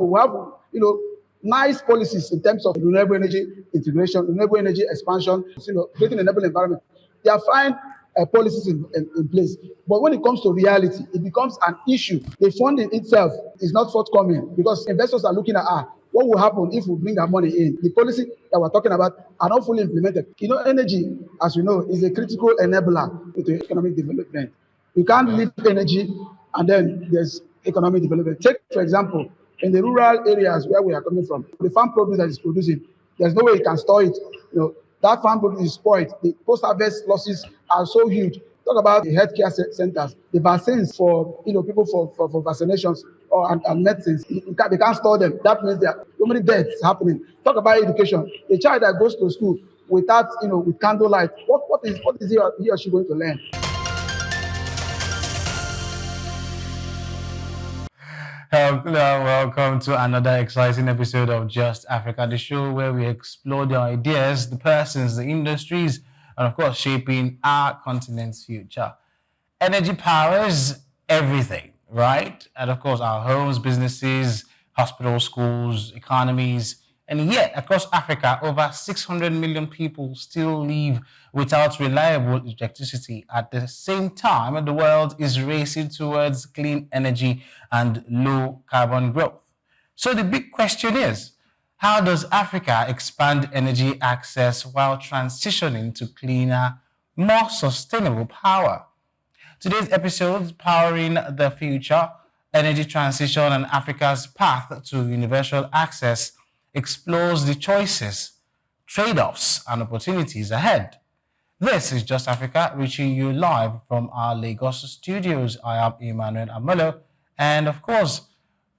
We have, nice policies in terms of renewable energy integration, renewable energy expansion, creating an enable environment. They are fine policies in place. But when it comes to reality, it becomes an issue. The funding itself is not forthcoming because investors are looking at, what will happen if we bring our money in? The policy that we're talking about are not fully implemented. Energy, as we know, is a critical enabler to economic development. You can't Okay. leave energy and then there's economic development. Take, for example, in the rural areas where we are coming from, the farm produce that is producing, there's no way you can store it. That farm produce is spoiled. The post-harvest losses are so huge. Talk about the healthcare centers, the vaccines for people for vaccinations and medicines. They can't store them. That means there are so many deaths happening. Talk about education. A child that goes to school without with candlelight, what is he or she going to learn? Hello, welcome to another exciting episode of Just Africa, the show where we explore the ideas, the persons, the industries, and of course, shaping our continent's future. Energy powers everything, right? And of course, our homes, businesses, hospitals, schools, economies. And yet, across Africa, over 600 million people still live without reliable electricity. At the same time, the world is racing towards clean energy and low carbon growth. So the big question is, how does Africa expand energy access while transitioning to cleaner, more sustainable power? Today's episode, Powering the Future, Energy Transition and Africa's Path to Universal Access, explores the choices, trade-offs, and opportunities ahead. This is Just Africa, reaching you live from our Lagos studios. I am Emmanuel Amolo, and of course,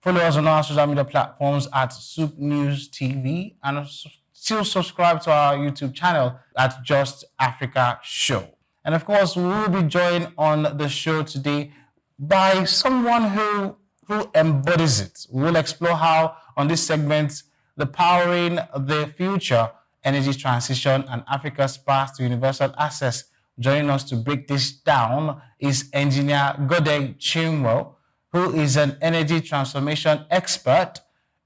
follow us on our social media platforms at Soup News TV, and still subscribe to our YouTube channel at Just Africa Show. And of course, we will be joined on the show today by someone who embodies it. We will explore how, on this segment, the Powering the Future, Energy Transition, and Africa's Path to Universal Access. Joining us to break this down is Engineer Gode Chimwo, who is an energy transformation expert,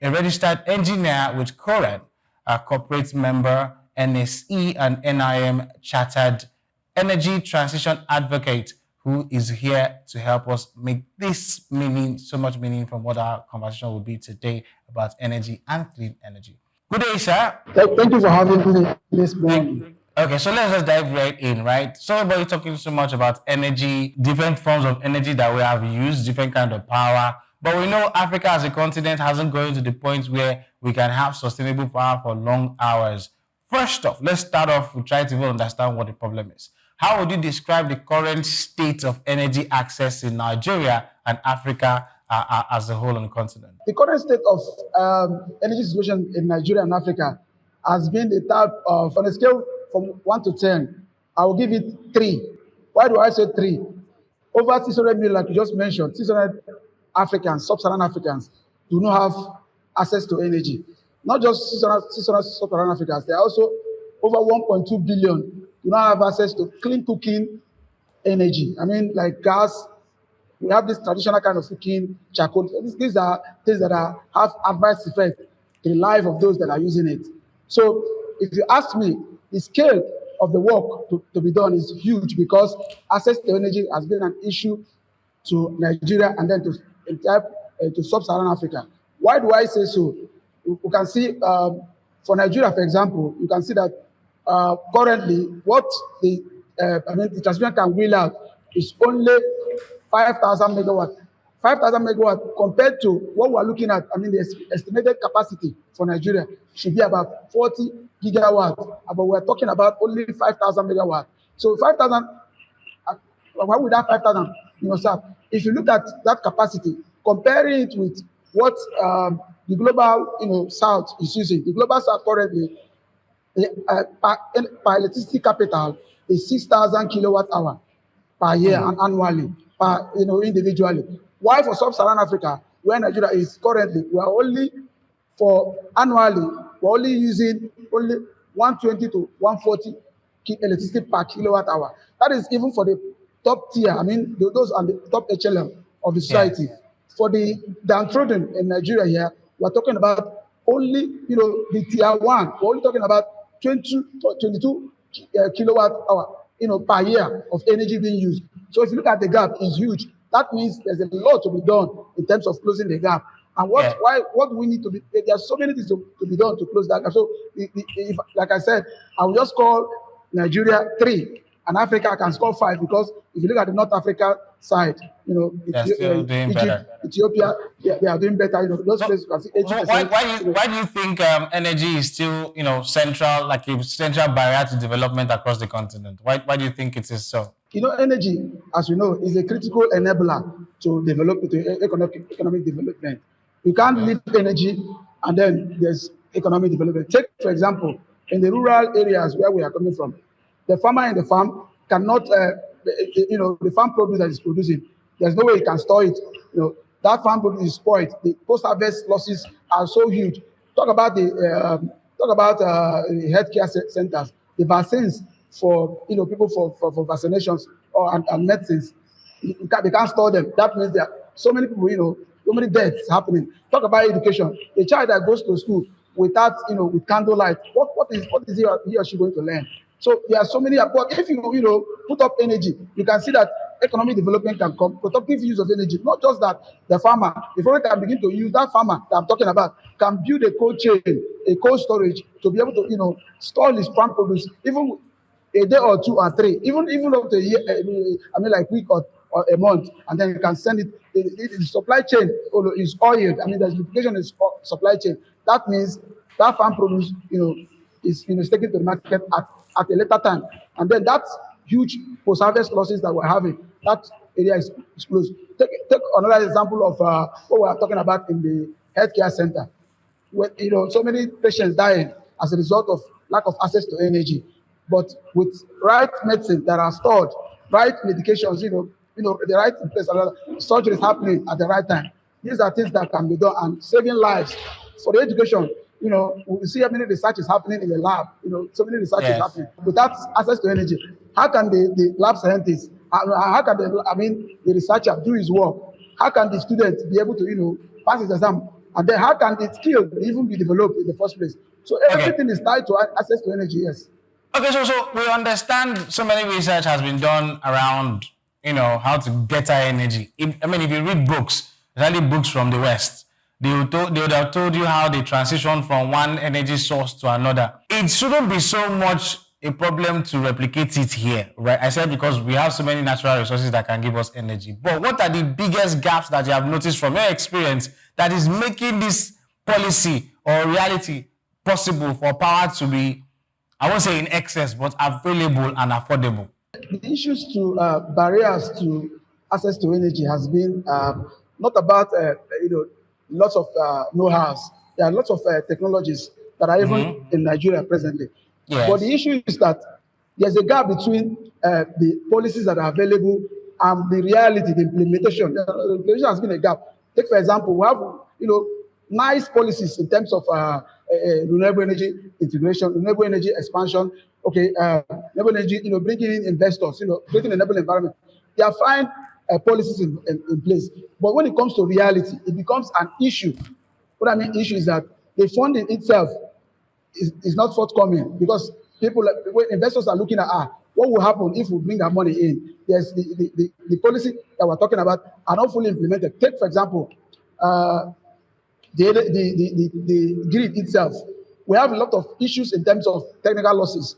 a registered engineer with COREN, a corporate member, NSE and NIM chartered energy transition advocate, who is here to help us make this so much meaning from what our conversation will be today about energy and clean energy. Good day, sir. Thank you for having me this morning. Okay, so let's just dive right in, right? So everybody talking so much about energy, different forms of energy that we have used, different kind of power. But we know Africa as a continent hasn't gotten to the point where we can have sustainable power for long hours. First off, let's start off with trying to even understand what the problem is. How would you describe the current state of energy access in Nigeria and Africa as a whole on the continent? The current state of energy situation in Nigeria and Africa has been the type of, on a scale from 1 to 10, I will give it 3. Why do I say 3? Over 600 million, like you just mentioned, 600 Africans, sub-Saharan Africans, do not have access to energy. Not just 600 sub-Saharan Africans, there are also over 1.2 billion do not have access to clean cooking energy. I mean, like gas. We have this traditional kind of cooking, charcoal. These are things that have adverse effect in the life of those that are using it. So if you ask me, the scale of the work to be done is huge because access to energy has been an issue to Nigeria and then to sub-Saharan Africa. Why do I say so? You can see, for Nigeria, for example, you can see that currently what the transmission can wheel out is only 5,000 megawatt. 5,000 megawatt compared to what we're looking at, the estimated capacity for Nigeria should be about 40 gigawatt, but we're talking about only 5,000 megawatt. So 5,000, why would that 5,000, sir? If you look at that capacity, comparing it with what the global, south is using, the global south currently, per electricity capital is 6,000 kilowatt hour per year and annually, individually. Why for sub-Saharan Africa, where Nigeria is currently, we are only using only 120 to 140 electricity per kilowatt hour. That is even for the top tier. Those are the top echelon of the society. Yes. For the downtrodden in Nigeria here, we're talking about only, the tier one, we're only talking about 22 kilowatt hour, per year of energy being used. So if you look at the gap, it's huge. That means there's a lot to be done in terms of closing the gap. And Yeah. what do we need to be? There are so many things to be done to close that gap. So, if, like I said, I will just call Nigeria 3, and Africa can score 5, because if you look at the North Africa side, They're still doing Egypt, better. Ethiopia, they are doing better. Those So, places you can see 80%. why do you think energy is still central, like a central barrier to development across the continent? Why do you think it is so? Energy, as we know, is a critical enabler to develop to economic development. You can't Okay. leave energy and then there's economic development. Take, for example, in the rural areas where we are coming from, the farmer in the farm cannot, the farm produce that is producing, there's no way he can store it. That farm produce is spoiled. The post-harvest losses are so huge. Talk about the healthcare centers, the vaccines for people for vaccinations and medicines. They can't store them. That means there are so many people, so many deaths happening. Talk about education. A child that goes to school without, with candlelight, what is he or she going to learn? So there are so many. But if put up energy, you can see that economic development can come. Productive use of energy, not just that the farmer, the farmer can begin to use that farmer that I'm talking about, can build a cold chain, a cold storage to be able to store his farm produce even a day or two or three, even up to a year, like week or a month, and then you can send it. The supply chain is oiled. There's lubrication in supply chain. That means that farm produce, is taken to the market at a later time, and then that huge post-harvest losses that we're having, that area is closed. Take another example of what we are talking about in the healthcare center. When so many patients dying as a result of lack of access to energy, but with right medicine that are stored, right medications, the right place, surgery is happening at the right time. These are things that can be done and saving lives. For the education, we see how many research is happening in the lab. So many research is Yes. happening without access to energy. How can the lab scientists, how can the researcher do his work? How can the student be able to pass his exam? And then how can the skill even be developed in the first place? So Okay. everything is tied to access to energy. Yes. Okay, so we understand so many research has been done around, how to get our energy. If you read books, especially books from the West, they would have told you how they transition from one energy source to another. It shouldn't be so much a problem to replicate it here, right? I said because we have so many natural resources that can give us energy. But what are the biggest gaps that you have noticed from your experience that is making this policy or reality possible for power to be, I won't say in excess, but available and affordable? The issues to barriers to access to energy has been not about lots of know-hows. There are lots of technologies that are even in Nigeria presently. But the Yes. issue is that there's a gap between the policies that are available and the reality, the implementation. The implementation has been a gap. Take for example, we have nice policies in terms of renewable energy integration, renewable energy expansion. Okay, renewable energy, bringing in investors, creating a enable environment. They are fine policies in place, but when it comes to reality, it becomes an issue. What I mean, issue is that the funding itself is not forthcoming because when investors are looking at what will happen if we bring our money in. There's the policy that we're talking about are not fully implemented. Take for example, the grid itself. We have a lot of issues in terms of technical losses.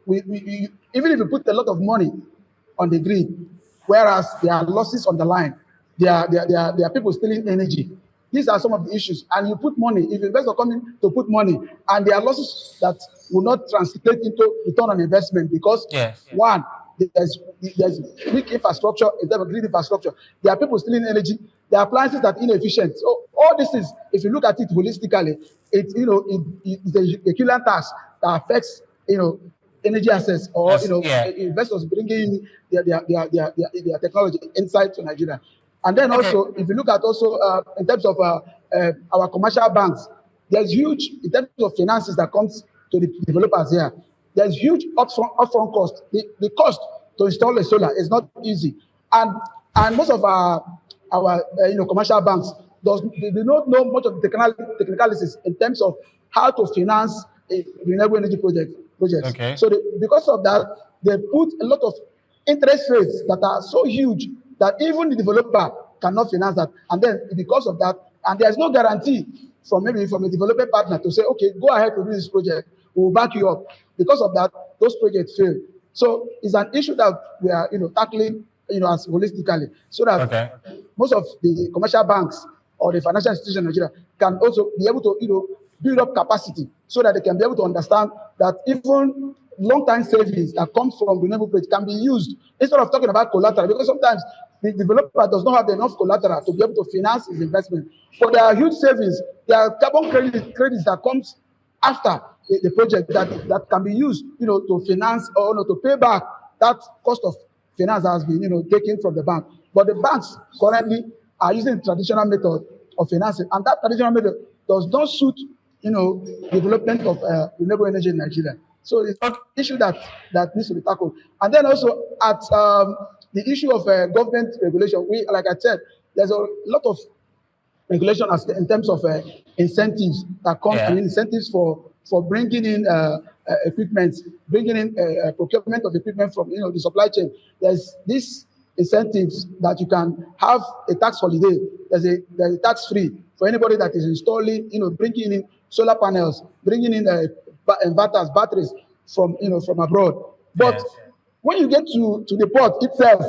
Even if you put a lot of money on the grid, whereas there are losses on the line, there are people stealing energy. These are some of the issues. And you put money, if investors come in to put money, and there are losses that will not translate into return on investment because Yes. one, there's weak infrastructure in terms of grid infrastructure. There are people stealing energy. There are appliances that are inefficient. So all this is, if you look at it holistically, it's a peculiar task that affects energy access or Yeah. investors bringing in their technology inside to Nigeria. And then Okay. also, if you look at also in terms of our commercial banks, there's huge in terms of finances that comes to the developers here. There's huge upfront cost. The cost to install a solar is not easy, and most of our commercial banks they do not know much of the technicalities in terms of how to finance a renewable energy projects. Okay. So because of that, they put a lot of interest rates that are so huge that even the developer cannot finance that. And then because of that, and there's no guarantee from maybe from a development partner to say, okay, go ahead to do this project, we will back you up. Because of that, those projects fail. So it's an issue that we are tackling as holistically, so that Okay. most of the commercial banks or the financial institutions in Nigeria can also be able to build up capacity so that they can be able to understand that even long-term savings that comes from renewable projects can be used instead of talking about collateral, because sometimes the developer does not have enough collateral to be able to finance his investment. But there are huge savings, there are carbon credits that comes after the project that can be used, to finance or to pay back that cost of finance that has been, taken from the bank. But the banks currently are using the traditional method of financing, and that traditional method does not suit, development of renewable energy in Nigeria. So it's an Okay. issue that needs to be tackled. And then also at the issue of government regulation, like I said, there's a lot of regulation in terms of incentives that come. I Yeah. mean, incentives for bringing in equipment, bringing in procurement of equipment from the supply chain. There's these incentives that you can have a tax holiday. There's a tax free for anybody that is installing, bringing in solar panels, bringing in inverters, batteries from abroad. But Yes. when you get to the port itself,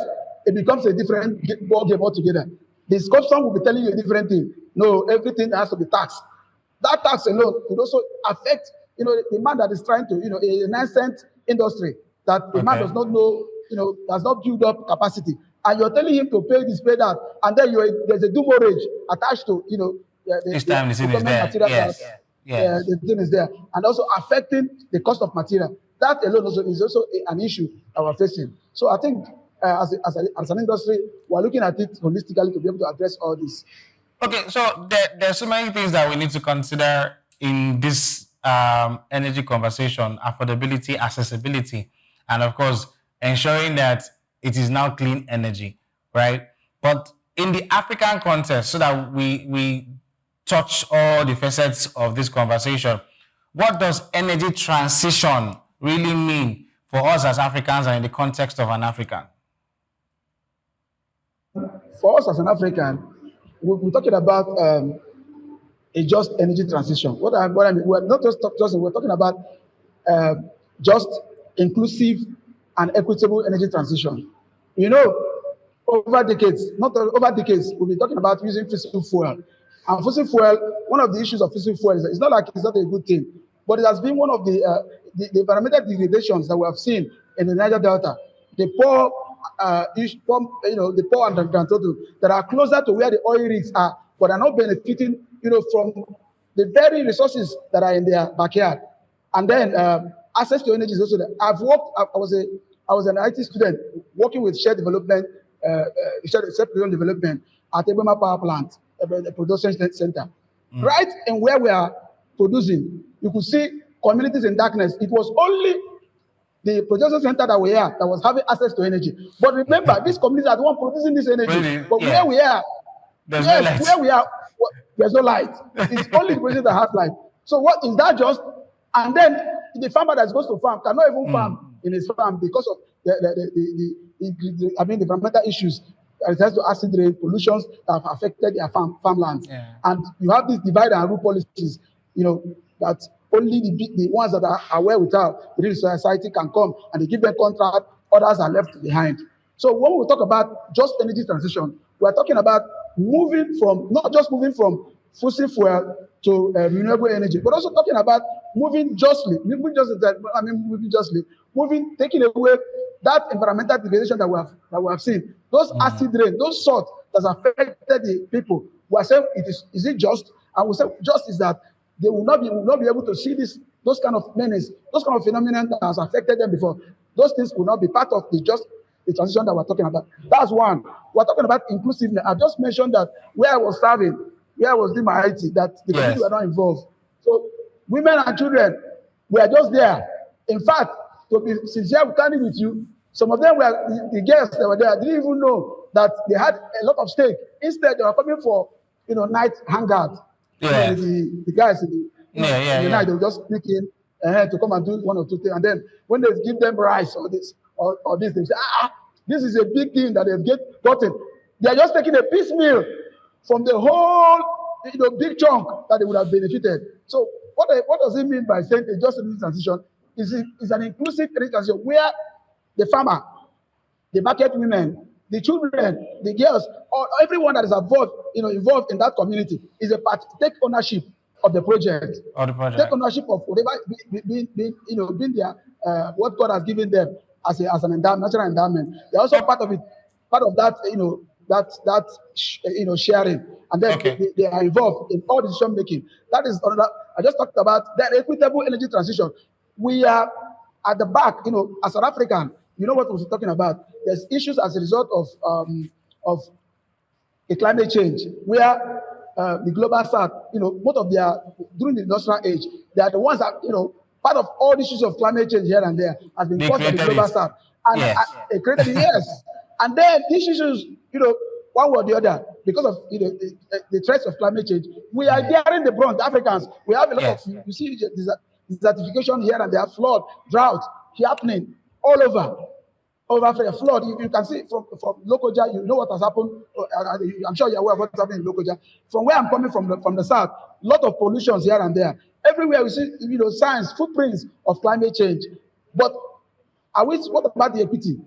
it becomes a different ball game altogether. The custom will be telling you a different thing. No, everything has to be taxed. That tax alone could also affect, the man that is trying to, a nascent industry that the man Okay. does not know, does not build up capacity. And you're telling him to pay this, pay that, and then there's a demurrage attached to, Each the time the scene is procurement there. material that Yes. Yes. the thing is there, and also affecting the cost of material. That alone is also an issue that we're facing. So I think as an industry, we're looking at it holistically to be able to address all this. Okay, so there's so many things that we need to consider in this energy conversation: affordability, accessibility, and of course, ensuring that it is now clean energy, right? But in the African context, so that we touch all the facets of this conversation, what does energy transition really mean for us as Africans and in the context of an African? For us as an African, we're talking about a just energy transition. What I mean, we're not just we're talking about just inclusive and equitable energy transition. You know, over decades, not over decades, we've been talking about using fossil fuel. And fossil fuel, one of the issues of fossil fuel is that it's not like it's not a good thing, but it has been one of the environmental degradations that we have seen in the Niger Delta. The poor, the poor and total that are closer to where the oil rigs are, but are not benefiting, from the very resources that are in their backyard. And then access to energy is also there. I was an IT student working with shared development, shared development at Ebema Power Plant, the production center. Right in where we are producing, you could see communities in darkness. It was only the production center that we are that was having access to energy. But remember, these communities are the one producing this energy. Really? But where Yeah. we are, There's no yes, light. where we are, there's no light. It's only the producer that has light. So what is that just? And then the farmer that goes to farm cannot even farm in his farm because of the environmental issues. It has to acid rain, pollutions that have affected their farmlands. Yeah. And you have these divide and rule policies, that only the ones that are aware without within society can come and they give them contract, others are left behind. So when we talk about just energy transition, we're talking about not just moving from fossil fuel to renewable energy, but also talking about moving justly, taking away that environmental degradation that we have seen, those acid rain, those salt that has affected the people. We are saying is it just? And we say just is that they will not be able to see those kind of menace, those kind of phenomena that has affected them before. Those things will not be part of the transition that we're talking about. That's one. We're talking about inclusiveness. I just mentioned that where I was serving, where I was doing my IT, that the community were not involved. So women and children were just there. In fact, to be sincere, candid with you, some of them were the girls that were there didn't even know that they had a lot of stake. Instead, they were coming for night hangout. Yeah. The guys Yeah, yeah, in the night, yeah. they'll just sneak in to come and do one or two things. And then when they give them rice or this or this, they say, this is a big thing that they've gotten. They're just taking a piecemeal from the whole big chunk that they would have benefited. So what does it mean by saying a just energy transition? Is an inclusive energy transition where the farmer, the market women, the children, the girls, or everyone that is involved in that community is a part. Take ownership of the project. Or the Take project. ownership of whatever being their what God has given them as an endowment, natural endowment. They're also Okay. part of that sharing, and then Okay. they are involved in all decision making. That is another. I just talked about the equitable energy transition. We are at the back, as an African, you know what I was talking about. There's issues as a result of a climate change where the global south, both of their during the industrial age, they are the ones that part of all the issues of climate change here and there has been They caused by the created global it. south, and Yes. it created the yes, and then these issues, one way or the other, because of the threats of climate change, we are bearing the brunt. Africans, we have a lot of Yes. you see desertification here and there, flood, drought happening all over Africa. Flood, you can see from Lokoja, you know what has happened. I'm sure you're aware of what's happening in Lokoja. From where I'm coming from the south, a lot of pollutions here and there. Everywhere we see, signs, footprints of climate change. But what about the equity?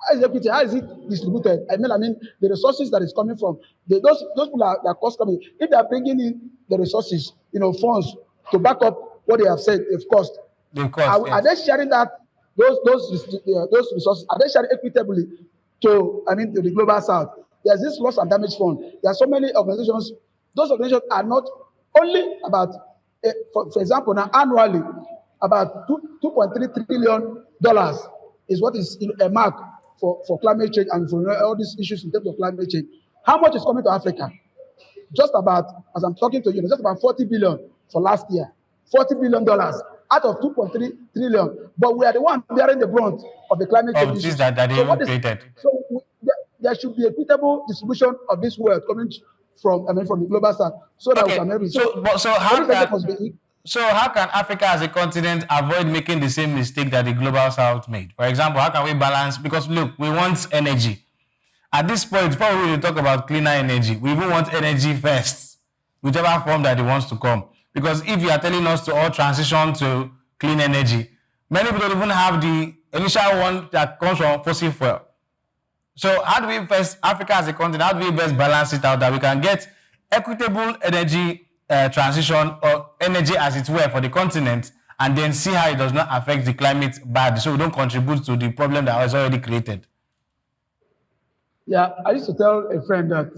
How is equity? How is it distributed? I mean, the resources that is coming from those people are cost coming. If they are bringing in the resources, funds to back up what they have said they've cost, Of course, are yes. they sharing that those resources? Are they sharing equitably to the global south? There's this loss and damage fund. There are so many organizations. Those organizations are not only about, for example, now annually about 2.3 trillion dollars is what is a mark for climate change and for all these issues in terms of climate change. How much is coming to Africa? Just about, as I'm talking to you, just about 40 billion for last year. $40 billion out of 2.3 trillion. But we are the one bearing the brunt of the climate change Of things issues. that they So even created. there should be equitable distribution of this wealth coming from the global south, so that we Okay. can maybe So how every sector can must be. Africa as a continent avoid making the same mistake that the global south made? For example, how can we balance? Because look, we want energy. At this point, before we really talk about cleaner energy, we even want energy first, whichever form that it wants to come. Because if you are telling us to all transition to clean energy, many people don't even have the initial one that comes from fossil fuel. So how do we first, Africa as a continent, how do we best balance it out that we can get equitable energy transition or energy as it were for the continent, and then see how it does not affect the climate badly, so we don't contribute to the problem that was already created? Yeah, I used to tell a friend that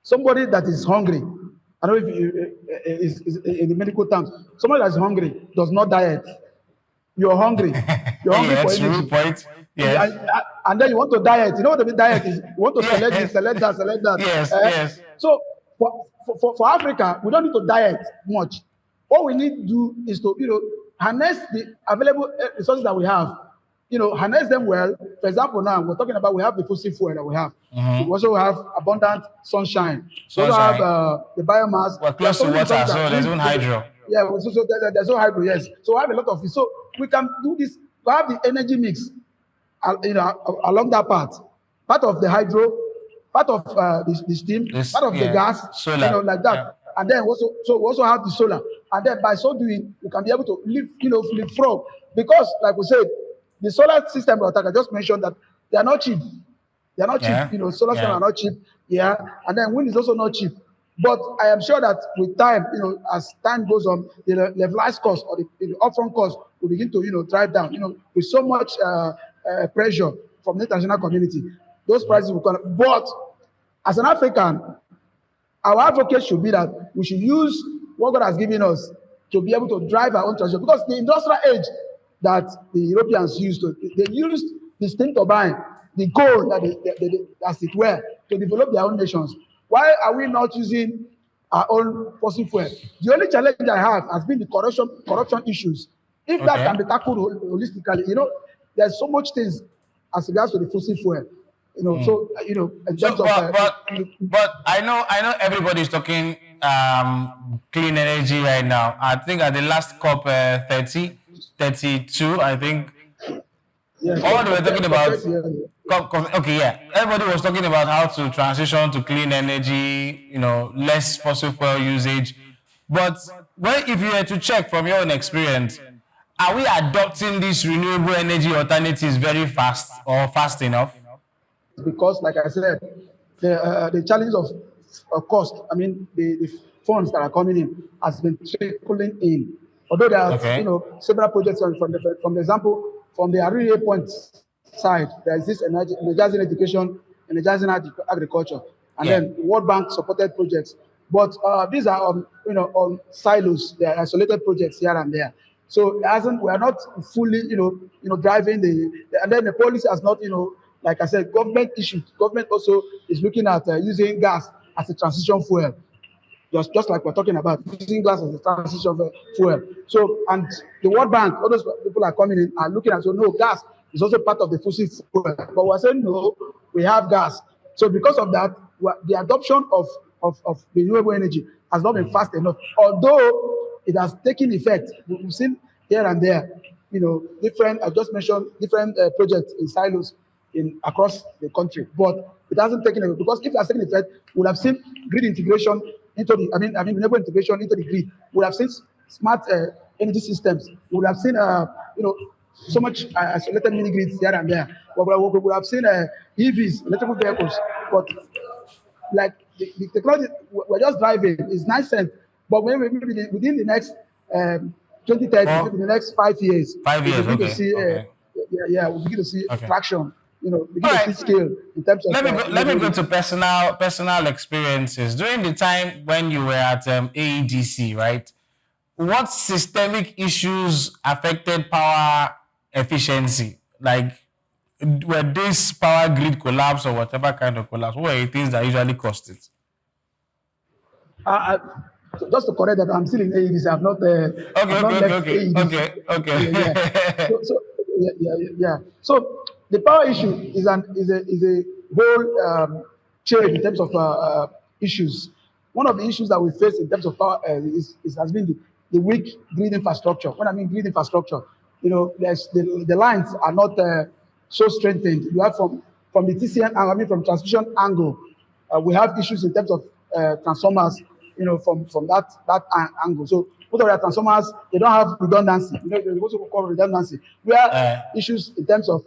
somebody that is hungry, I don't know if is in the medical terms, somebody that is hungry does not diet. You're hungry. You're hungry Yeah, for true energy. point. Yes. And then you want to diet. You know what the diet is? You want to select this, Yes. select that, select that. Yes. Yes. So for Africa, we don't need to diet much. What we need to do is to harness the available resources that we have. Harness them well. For example, now we're talking about we have the fossil fuel that we have. We also have abundant sunshine. We also have Sunshine. the biomass. We're There are close so to many water, resources so that there's we even hydro. yeah, there's no hydro, yes. So we have a lot of it. So we can do this. We have the energy mix, along that part. Part of the hydro, part of the steam, This, part of the yeah, gas, solar. like Yeah. that. And then we also have the solar. And then by so doing, we can be able to leapfrog. Because, like we said, the solar system, like I just mentioned, that they are not cheap. They are not cheap. Yeah. Solar systems are not cheap. Yeah. And then wind is also not cheap. But I am sure that with time, as time goes on, the levelized cost or the upfront cost will begin to, drive down. With so much pressure from the international community, those prices will come. But as an African, our advocate should be that we should use what God has given us to be able to drive our own transition. Because the industrial age that the Europeans used, they used the steam turbine, the coal that as it were, to develop their own nations. Why are we not using our own fossil fuel? The only challenge I have has been the corruption issues. If that Okay. can be tackled holistically, there's so much things as regards to the fossil fuel. So in terms So, of but I know everybody's talking clean energy right now. I think at the last COP 30, 32, I think yes, all they were talking about. compared to Okay, yeah, everybody was talking about how to transition to clean energy, less fossil fuel usage. But if you were to check from your own experience, are we adopting these renewable energy alternatives very fast or fast enough? because, like I said, the challenge of cost. I mean, the funds that are coming in has been trickling in. Although there are Okay. several projects from the example from the Arire Point side, there is this energizing education, energizing agriculture, and Yeah. then World Bank supported projects. But these are on silos. They are isolated projects here and there. So it hasn't we are not fully driving and then the policy has not like I said, government issues. Government also is looking at using gas as a transition fuel, just like we're talking about using gas as a transition fuel. So, and the World Bank, all those people are coming in and looking at, so no, gas is also part of the fossil fuel. But we're saying no, we have gas. So because of that, the adoption of renewable energy has not been fast enough. Although it has taken effect, we've seen here and there, different. I just mentioned different projects in silos in across the country, but it hasn't taken effect because if it has taken effect, we would have seen grid integration into the, I mean, renewable integration into the grid. We would have seen smart energy systems. We would have seen, so much isolated mini grids here and there. We would have seen EVs, electrical vehicles, but like the technology we're just driving is nice sense, but maybe within the next 2030, maybe For the next 5 years, five we years. begin to Okay. see, Okay. we begin to see Okay. traction, All begin to see right. scale in terms of Let me go renewable to energy. personal experiences during the time when you were at AEDC, right? What systemic issues affected power efficiency? Like, were this power grid collapse or whatever kind of collapse? What were the things that usually caused it? So just to correct that, I'm still in AEDC. Okay, I've okay, not okay, left okay, AEDC. okay, Yeah. okay. Yeah. So the power issue is a whole chain in terms of issues. One of the issues that we face in terms of power has been the weak grid infrastructure. When I mean grid infrastructure, the lines are not so strengthened. You have from the TCN angle, I mean from transmission angle, we have issues in terms of transformers, from that angle. So most of the transformers, they don't have redundancy. There's also call redundancy. Where uh, issues in terms of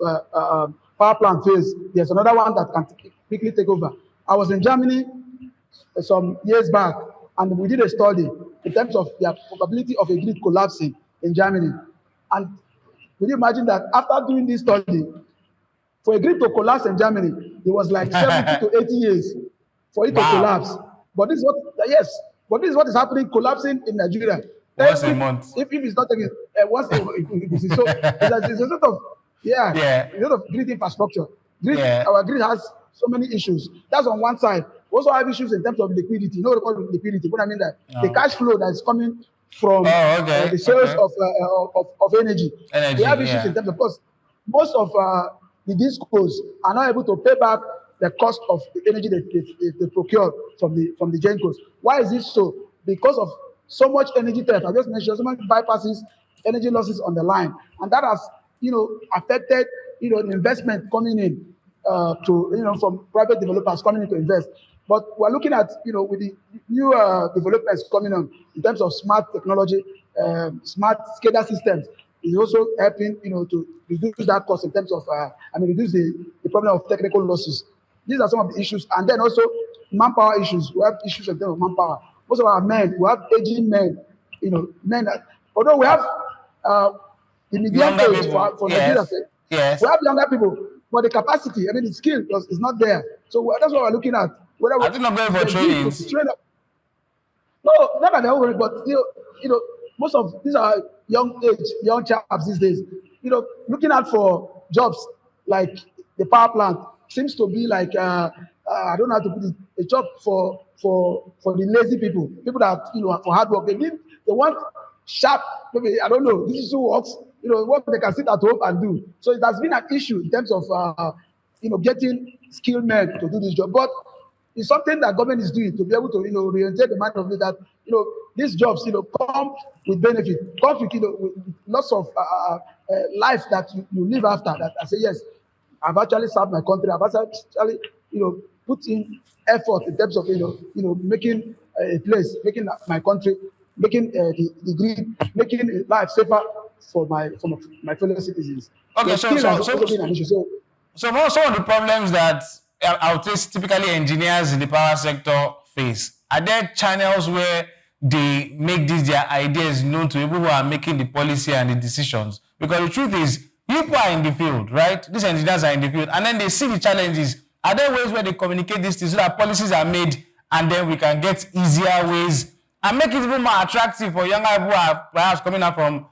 power plant phase, there's another one that can quickly take over. I was in Germany some years back, and we did a study in terms of the probability of a grid collapsing in Germany. And could you imagine that after doing this study, for a grid to collapse in Germany, it was like 70 to 80 years for it to wow. collapse. But this is what, yes, but this is what is happening, collapsing in Nigeria. Once a Every, month. if it's not taken, once so it's a sort of, yeah, Yeah. a lot of grid infrastructure. Yeah. Our grid has so many issues. That's on one side. We also have issues in terms of liquidity. You know what we call liquidity? What I mean that the No. cash flow that is coming from Oh, okay. the sales Okay. of energy. We Energy. have issues in Yeah. terms of course. Most of the discos are not able to pay back the cost of the energy they procure from the gencos. Why is this so? Because of so much energy theft. I just mentioned so many bypasses, energy losses on the line, and that has affected the investment coming in to from private developers coming in to invest. But we're looking at with the new developments coming on in terms of smart technology, smart SCADA systems is also helping to reduce that cost in terms of reduce the problem of technical losses. These are some of the issues, and then also manpower issues. We have issues in terms of manpower. Most of our men, we have aging men, men that, although we have uh, the median Younger age people. for Nigeria, Yes. Yes. we have younger people, but the capacity, the skill is not there. So that's what we're looking at. Whether I think I'm going for the need to trainings. train up. No, not at the whole, but most of these are young chaps these days. Looking out for jobs like the power plant seems to be like I don't know how to put it, a job for the lazy people that for hard work. They want sharp. Maybe I don't know. This is who works. What they can sit at home and do. So it has been an issue in terms of getting skilled men to do this job. But it's something that government is doing to be able to, reorientate the mind of it that, these jobs, come with benefit, come with, with lots of life that you live after that. I say, yes, I've actually served my country. I've actually, put in effort in terms of, making a place, making my country, making the grid, making life safer for my fellow citizens. So Okay, skill has also been an issue. So some of the problems that I would say typically engineers in the power sector face, are there channels where they make these their ideas known to people who are making the policy and the decisions? Because the truth is, people are in the field, right? These engineers are in the field, and then they see the challenges. Are there ways where they communicate these things so that policies are made, and then we can get easier ways and make it even more attractive for younger people who are perhaps coming up from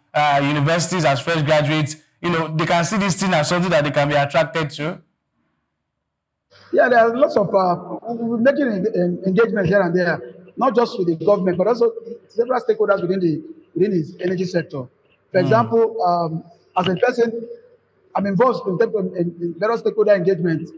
universities as fresh graduates? They can see this thing as something that they can be attracted to. yeah, there are lots of we're making engagements here and there, not just with the government, but also several stakeholders within the energy sector. For example, as a person, I'm involved in various stakeholder engagements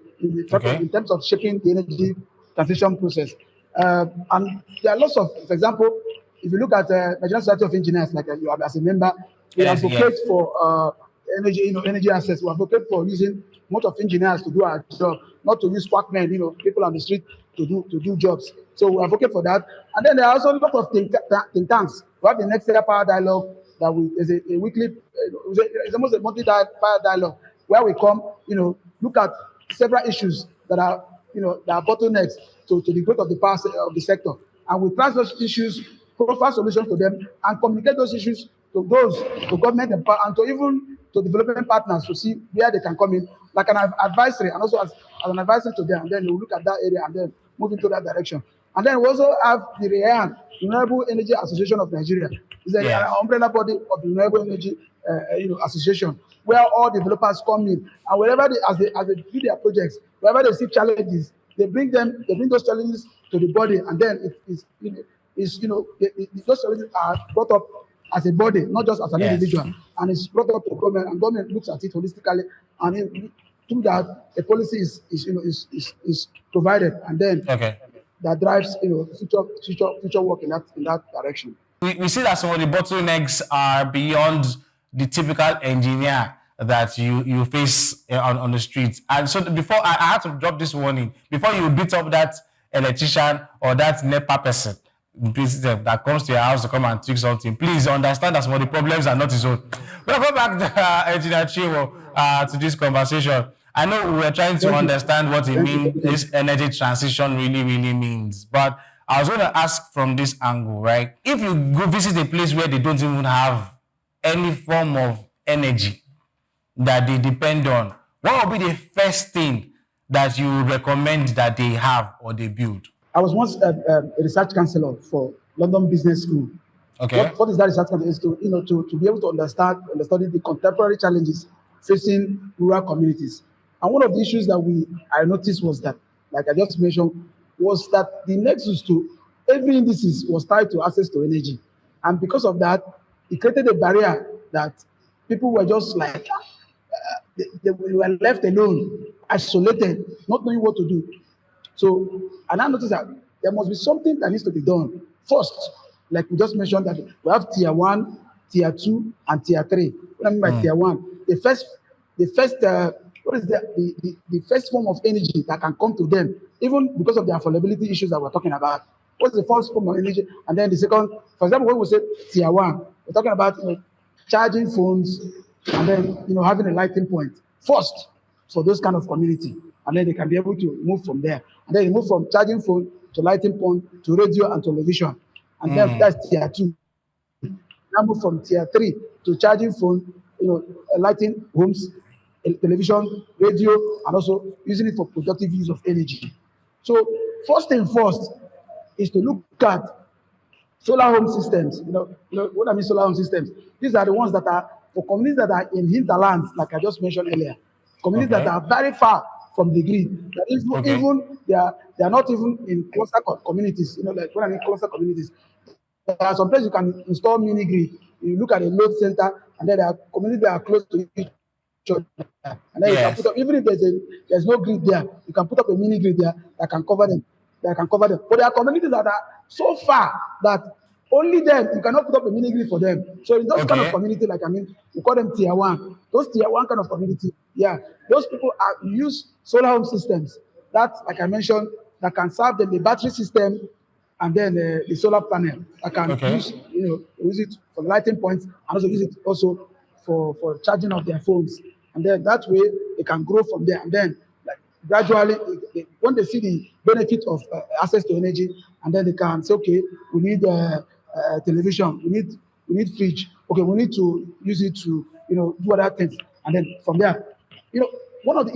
Okay. in terms of shaping the energy transition process. And there are lots of, for example, if you look at Nigerian Society of Engineers, like you are as a member, we Yes, advocate yes. for energy, energy access. We advocate for using most of engineers to do our job, not to use quackmen, people on the street to do jobs. So we advocate for that. And then there are also a lot of think tanks. We have the next year power dialogue that is a weekly, it's almost a monthly power dialogue where we come, look at several issues that are bottlenecks to the growth of of the sector, and we track those issues, profile solutions to them, and communicate those issues to government and to even to development partners to see where they can come in, like an advisory, and also as an advisory to them. And then we look at that area and then move into that direction. And then we also have the REAN, Renewable Energy Association of Nigeria. It's an Yes. umbrella body of the Renewable Energy Association, where all developers come in, and wherever as they do their projects, wherever they see challenges, they bring those challenges to the body, and then those challenges are brought up as a body, not just as an Yes. individual, and it's brought up to government, and government looks at it holistically, and through that a policy is provided, and then Okay. that drives future work in that direction. We see that some of the bottlenecks are beyond the typical engineer that you face on the streets. And so before I had to drop this warning, before you beat up that electrician or that NEPA person that comes to your house to come and tweak something, please understand that some of the problems are not his own. Welcome back to Engineer Chiwo to this conversation. I know we were trying to Thank you. understand what it Thank you. means, this energy transition really, really means. But I was going to ask from this angle, right? If you go visit a place where they don't even have any form of energy that they depend on, what would be the first thing that you would recommend that they have or they build? I was once a research counselor for London Business School. Okay. What is that research counselor? Is to be able to understand the contemporary challenges facing rural communities. And one of the issues that I noticed was that, like I just mentioned, was that the nexus to every indices was tied to access to energy. And because of that, it created a barrier that people were just like, they were left alone, isolated, not knowing what to do. So, and I noticed that there must be something that needs to be done first. Like we just mentioned that we have tier one, tier two, and tier three. What I mean by tier one, what is the first form of energy that can come to them, even because of the affordability issues that we're talking about. What's the first form of energy? And then the second, for example, when we say tier one, we're talking about charging phones, and then having a lighting point first for those kind of community, and then they can be able to move from there, and then you move from charging phone to lighting point to radio and television, and then that's tier two. Now move from tier three to charging phone, lighting homes, television, radio, and also using it for productive use of energy. So first thing first is to look at solar home systems. What I mean solar home systems. These are the ones that are for communities that are in hinterlands, like I just mentioned earlier. Communities that are very far from the grid. That even they are not even in cluster communities. Like when I mean cluster communities, there are some places you can install mini grid. You look at a load center, and then there are communities that are close to it. and then you can put Yes. up, even if there's no grid there, you can put up a mini grid there that can cover them. That can cover them. But there are communities that are so far that only them, you cannot put up a mini grid for them. So in those kind of Okay. community, like I mean, we call them tier one. Those tier one kind of community, yeah, those people are use solar home systems. That, like I mentioned, that can serve them the battery system and then the solar panel. I can Okay. use, use it for lighting points and also use it also for charging of their phones. And then that way they can grow from there. And then like gradually, when they see the benefit of access to energy, and then they can say, okay, we need television, we need fridge. Okay, we need to use it to do other things. And then from there, you know, one of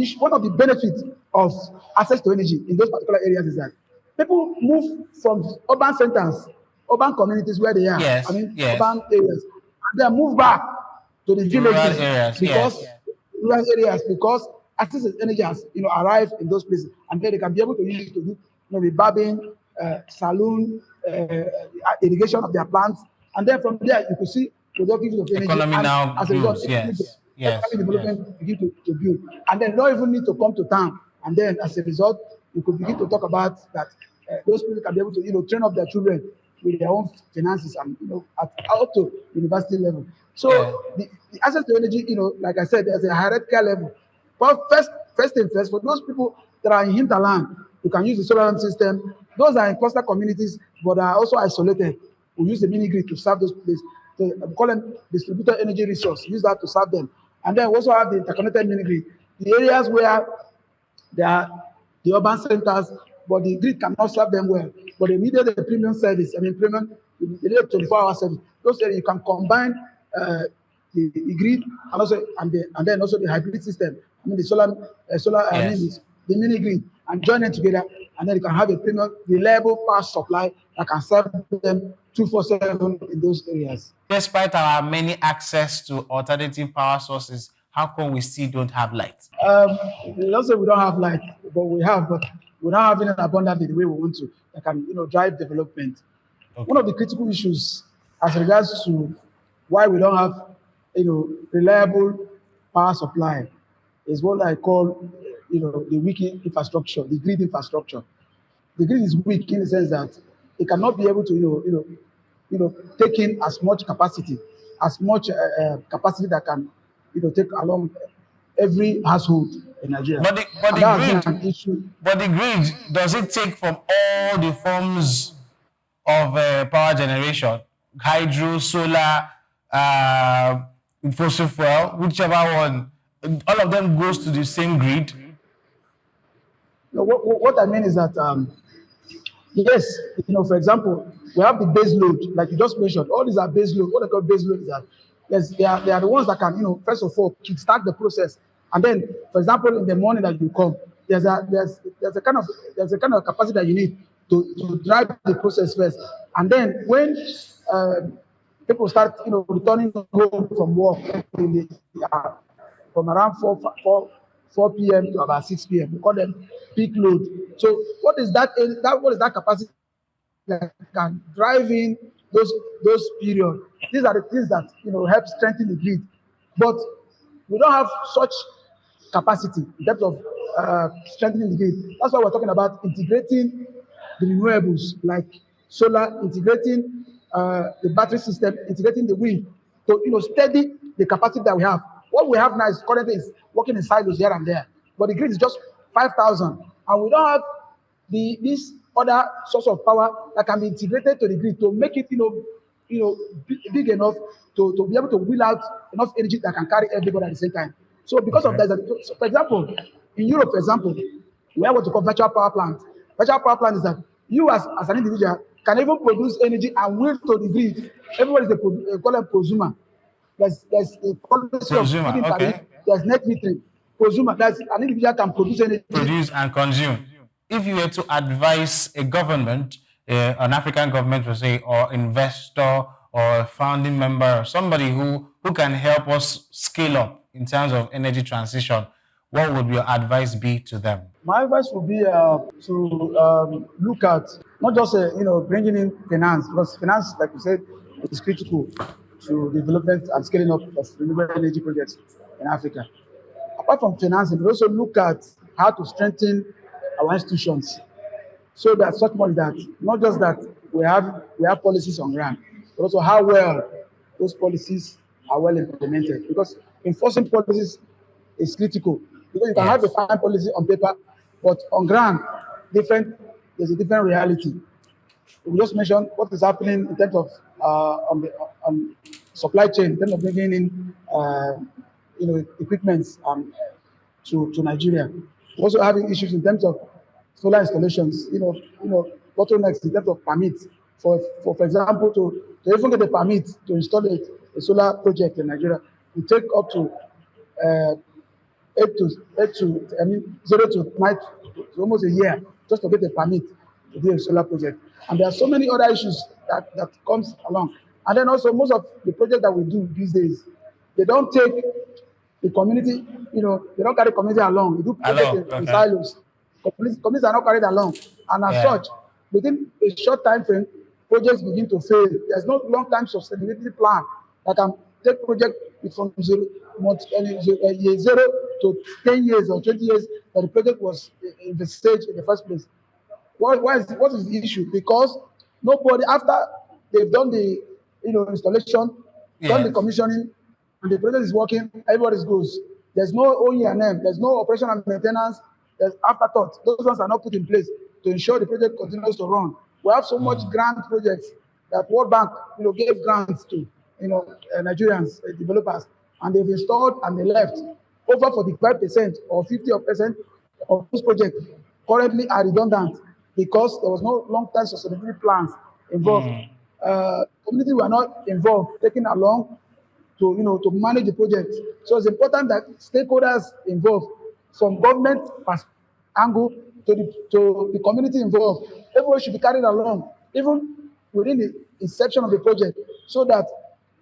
the benefits of access to energy in those particular areas is that people move from urban centers, urban communities where they are, I Yes. mean Yes. urban areas, and then move back to the To rural villages areas. because Yes. rural areas because access to energy has arrived in those places, and then they can be able to use it to do rebabbing, saloon, irrigation of their plants, and then from there you could see productive use of energy, Economy and now as a result, grows. Yes. Yes. economic Yes. development begin to build, and then don't even need to come to town, and then as a result, you could begin to talk about that those people can be able to train up their children with their own finances and at up to university level. Yeah. So the access to energy, like I said, there's a hierarchical level. But first thing first, for those people that are in hinterland, you can use the solar home system. Those are in cluster communities, but are also isolated. We use the mini grid to serve those places. So we call them distributed energy resource. Use that to serve them. And then we also have the interconnected mini grid. The areas where they are the urban centers, but the grid cannot serve them well. But they needed a premium service. I mean, premium, they needed 24-hour service. Those areas you can combine uh, the grid and then also the hybrid system. I mean, the I mean, Yes. the mini grid, and join them together, and then you can have a premium, reliable power supply that can serve them 247 in those areas. Despite our many access to alternative power sources, how come we still don't have light? Um, let's say we don't have light, but we're not having it abundantly the way we want to. That can, drive development. One Okay. of the critical issues as regards to why we don't have, reliable power supply is what I call, the weak infrastructure, the grid infrastructure. The grid is weak in the sense that it cannot be able to, take in as much capacity, capacity that can, take along every household in Nigeria, But and the that has been grid, an issue. does it take from all the forms of power generation, hydro, solar, uh, fossil fuel, whichever one, all of them goes to the same grid? No, what I mean is that yes, for example, we have the base load, like you just mentioned. All these are base load. What they call base load is that yes, they are the ones that can, first of all, kickstart the process. And then, for example, in the morning that you come, there's a kind of capacity that you need to drive the process first. And then when people start, returning home from work in from around 4 p.m. to about 6 p.m. We call them peak load. So what is that capacity that can drive in those periods? These are the things that help strengthen the grid. But we don't have such capacity in terms of strengthening the grid. That's why we're talking about integrating the renewables like solar, integrating the battery system, integrating the wind to steady the capacity that we have. What we have now is currently is working in silos here and there, but the grid is just 5,000, and we don't have this other source of power that can be integrated to the grid to make it big enough to be able to wheel out enough energy that can carry everybody at the same time. So because of Okay. that, so for example, in Europe, for example, we have what we call virtual power plant. Virtual power plant is that you as an individual can even produce energy and wheel to the grid. Everybody is call them prosumer. There's a policy of Prosumer. feeding tariff. Okay. There's net metering. Prosumer, that's an individual can produce energy. Produce and consume. If you were to advise a government, an African government, per se, or investor, or a founding member, or somebody who can help us scale up in terms of energy transition, what would your advice be to them? My advice would be to look at not just bringing in finance, because finance, like you said, is critical to development and scaling up of renewable energy projects in Africa. apart from financing, we also look at how to strengthen our institutions so that such much that not just that we have policies on ground, but also how well those policies are well implemented. Because enforcing policies is critical. Because you can have a Yes. fine policy on paper, but on ground, different there's a different reality. We just mentioned what is happening in terms of on supply chain, in terms of bringing in equipments to Nigeria. We're also having issues in terms of solar installations. Bottlenecks in terms of permits. For example, to even get a permit to install a solar project in Nigeria, it take up to uh, 0 to 9 to almost a year just to get a permit to do a solar project. And there are so many other issues that comes along. And then also most of the projects that we do these days, they don't take the community, they don't carry community along. We do projects Hello. in Okay. silos. Communities are not carried along. And as Yeah. such, within a short time frame, projects begin to fail. There's no long-term sustainability plan that can take project from year 0 to 10 years or 20 years that the project was in the stage in the first place. What is the issue? Because nobody, after they've done the installation, done the Yes. commissioning, and the project is working, everybody goes. There's no OEM, there's no operation and maintenance, there's afterthought. Those ones are not put in place to ensure the project continues to run. We have so much grant projects that World Bank gave grants to Nigerians, developers, and they've installed and they left. Over 45% or 50% of those projects currently are redundant because there was no long-term sustainability plans involved. Community were not involved, taken along to manage the project. So it's important that stakeholders involved, from government angle to the community involved, everyone should be carried along, even within the inception of the project, so that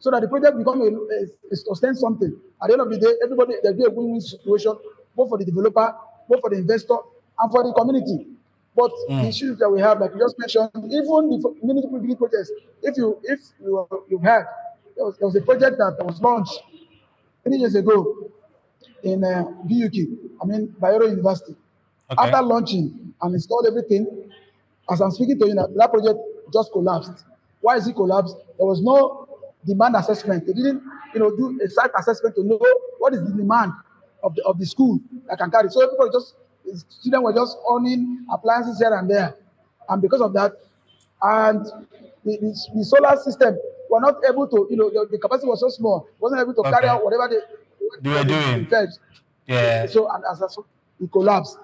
the project become a sustain something. At the end of the day, everybody there'll be a win-win situation, both for the developer, both for the investor, and for the community. But the issues that we have, like you just mentioned, even the community projects, if you've heard, there was a project that was launched 3 years ago in BUK, I mean Bayero University. Okay. After launching and installed everything, as I'm speaking to you now, that project just collapsed. Why is it collapsed? There was no demand assessment. They didn't, do a site assessment to know what is the demand of the school that can carry. So everybody just students were just owning appliances here and there, and because of that, and the solar system were not able to, the capacity was so small, wasn't able to carry Okay. out whatever They were they doing. fed. Yeah. So and as a result, it collapsed.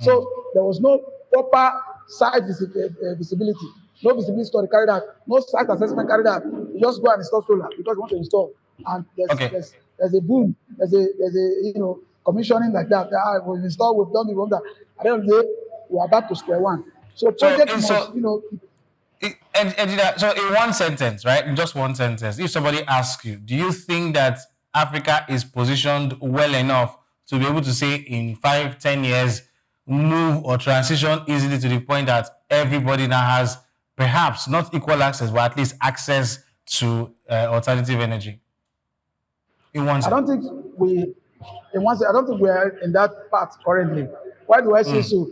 So there was no proper site visibility, no visibility study carried out, no site assessment carried out. You just go and install solar because you want to install, and there's Okay. there's there's a boom, there's a commissioning like that. We've installed, we've done the one that at the end of the day we're back to square one. So So, project and must, so, so in one sentence, right? In just one sentence, if somebody asks you, do you think that Africa is positioned well enough to be able to say in 5, 10 years, move or transition easily to the point that everybody now has perhaps not equal access, but at least access to alternative energy? In one I don't sentence. think we I don't think we are in that part currently. Why do I say so?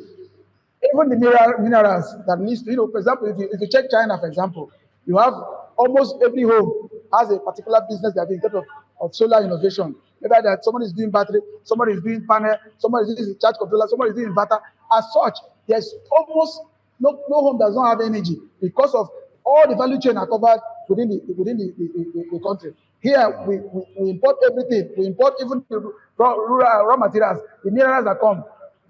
Even the minerals that needs to, for example, if you check China, for example, you have almost every home has a particular business that in terms of solar innovation. Maybe that somebody is doing battery, somebody is doing panel, somebody is doing charge controller, somebody is doing inverter. As such, there's almost no home does not have energy because of all the value chain are covered within the country. Here we import everything. We import even the raw materials, the minerals that come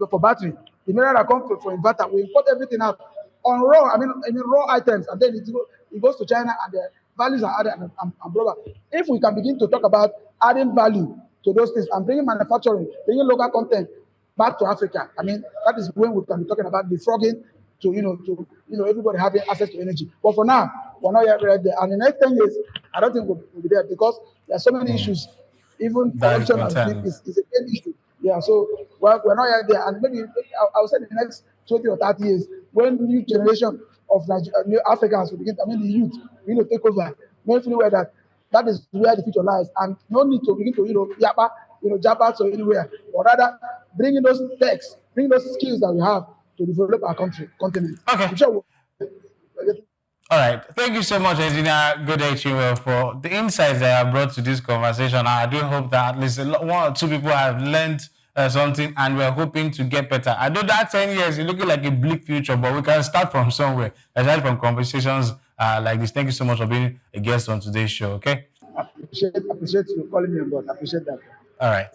for battery, the mineral that come for inverter. We import everything out on raw. I mean raw items, and then it goes to China, and the values are added and blah, blah. If we can begin to talk about adding value to those things and bringing manufacturing, bringing local content back to Africa, I mean that is when we can be talking about defrogging to everybody having access to energy. But for now, we're not yet right there. And in the next 10 years, I don't think we'll be there because there are so many issues. Even That is corruption has been concerned. is a big issue. Yeah, so we're not yet there. And maybe I would say in the next 20 or 30 years, when new generation of new Africans will begin, I mean the youth, will take over, mainly where that is where the future lies. And no need to begin to, yappa Japan or anywhere, or rather bringing those techs, bring those skills that we have to develop our continent. Okay. I'm sure All right. Thank you so much, Engineer Good Chinwell, for the insights that you have brought to this conversation. I do hope that at least one or two people have learned something, and we're hoping to get better. I know that 10 years is looking like a bleak future, but we can start from somewhere, aside from conversations like this. Thank you so much for being a guest on today's show. Okay. appreciate you calling me on board. I appreciate that. All right.